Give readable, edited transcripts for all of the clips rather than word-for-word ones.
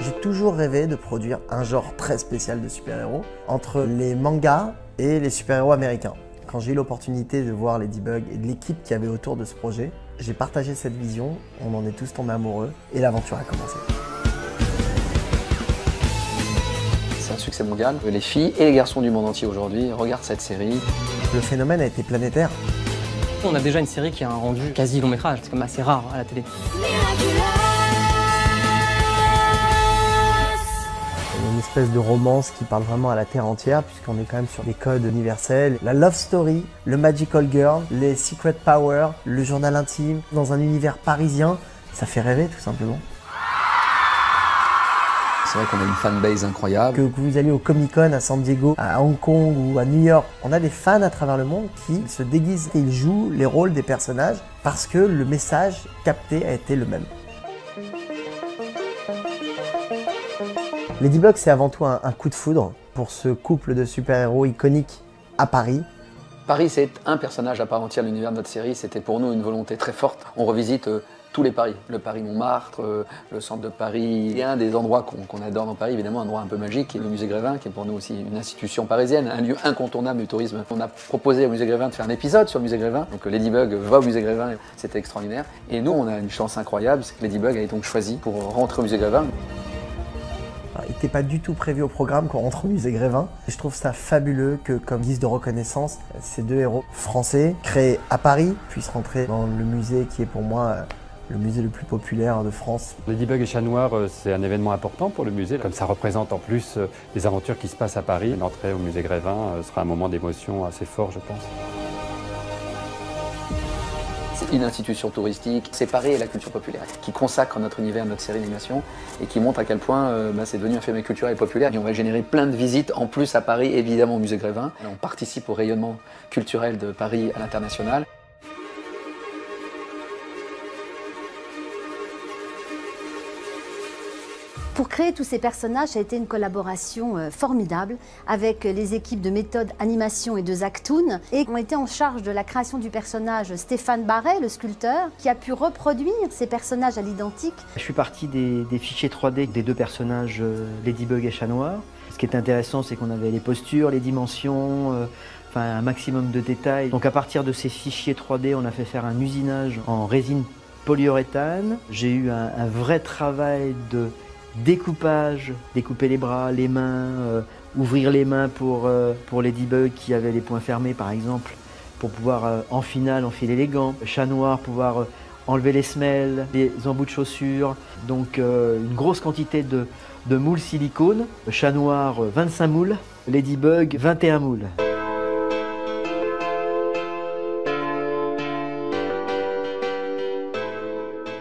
J'ai toujours rêvé de produire un genre très spécial de super-héros entre les mangas et les super-héros américains. Quand j'ai eu l'opportunité de voir Ladybug et de l'équipe qu'il y avait autour de ce projet, j'ai partagé cette vision, on en est tous tombés amoureux et l'aventure a commencé. C'est un succès mondial. Les filles et les garçons du monde entier aujourd'hui regardent cette série. Le phénomène a été planétaire. On a déjà une série qui a un rendu quasi long métrage, c'est comme assez rare à la télé. Une espèce de romance qui parle vraiment à la terre entière puisqu'on est quand même sur des codes universels. La love story, le magical girl, les secret power, le journal intime, dans un univers parisien, ça fait rêver tout simplement. C'est vrai qu'on a une fanbase incroyable. Que vous alliez au Comic-Con à San Diego, à Hong Kong ou à New York, on a des fans à travers le monde qui se déguisent et ils jouent les rôles des personnages parce que le message capté a été le même. Ladybug, c'est avant tout un coup de foudre pour ce couple de super-héros iconiques à Paris. Paris, c'est un personnage à part entière de l'univers de notre série. C'était pour nous une volonté très forte. On revisite tous les Paris. Le Paris Montmartre, le centre de Paris. Et un des endroits qu'on adore dans Paris, évidemment, un endroit un peu magique, qui est le musée Grévin, qui est pour nous aussi une institution parisienne, un lieu incontournable du tourisme. On a proposé au musée Grévin de faire un épisode sur le musée Grévin. Donc Ladybug va au musée Grévin, c'était extraordinaire. Et nous, on a une chance incroyable, c'est que Ladybug a été donc choisi pour rentrer au musée Grévin. Il n'était pas du tout prévu au programme qu'on rentre au musée Grévin. Et je trouve ça fabuleux que, comme guise de reconnaissance, ces deux héros français, créés à Paris, puissent rentrer dans le musée qui est pour moi le musée le plus populaire de France. Ladybug et Chat Noir, c'est un événement important pour le musée. Comme ça représente en plus les aventures qui se passent à Paris, l'entrée au musée Grévin sera un moment d'émotion assez fort, je pense. C'est une institution touristique, c'est Paris et la culture populaire, qui consacre notre univers, notre série d'animation et qui montre à quel point c'est devenu un phénomène culturel et populaire. Et on va générer plein de visites en plus à Paris, évidemment au musée Grévin. On participe au rayonnement culturel de Paris à l'international. Pour créer tous ces personnages, ça a été une collaboration formidable avec les équipes de méthode animation et de Zachtoon et ont été en charge de la création du personnage Stéphane Barret, le sculpteur, qui a pu reproduire ces personnages à l'identique. Je suis parti des fichiers 3D des deux personnages Ladybug et Chat Noir. Ce qui est intéressant, c'est qu'on avait les postures, les dimensions, enfin un maximum de détails. Donc à partir de ces fichiers 3D, on a fait faire un usinage en résine polyuréthane. J'ai eu un vrai travail de découpage, découper les bras, les mains, ouvrir les mains pour Ladybug qui avait les poings fermés par exemple, pour pouvoir en finale enfiler les gants. Chat Noir, pouvoir enlever les semelles, les embouts de chaussures. Donc une grosse quantité de moules silicone. Chat Noir, 25 moules. Ladybug, 21 moules.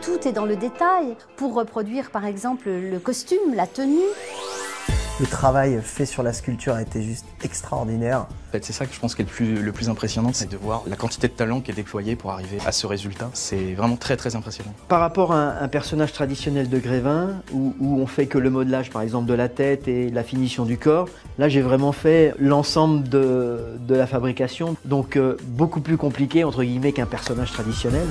Tout est dans le détail pour reproduire par exemple le costume, la tenue. Le travail fait sur la sculpture a été juste extraordinaire. En fait, c'est ça que je pense qui est le plus impressionnant, c'est de voir la quantité de talent qui est déployée pour arriver à ce résultat. C'est vraiment très très impressionnant. Par rapport à un personnage traditionnel de Grévin, où on fait que le modelage par exemple de la tête et la finition du corps, là j'ai vraiment fait l'ensemble de la fabrication, donc beaucoup plus compliqué entre guillemets qu'un personnage traditionnel.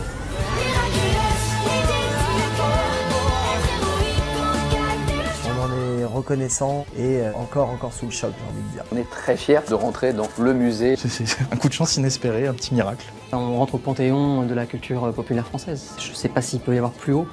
Reconnaissant et encore sous le choc, j'ai envie de dire. On est très fiers de rentrer dans le musée. C'est un coup de chance inespéré, un petit miracle. On rentre au panthéon de la culture populaire française. Je ne sais pas s'il peut y avoir plus haut.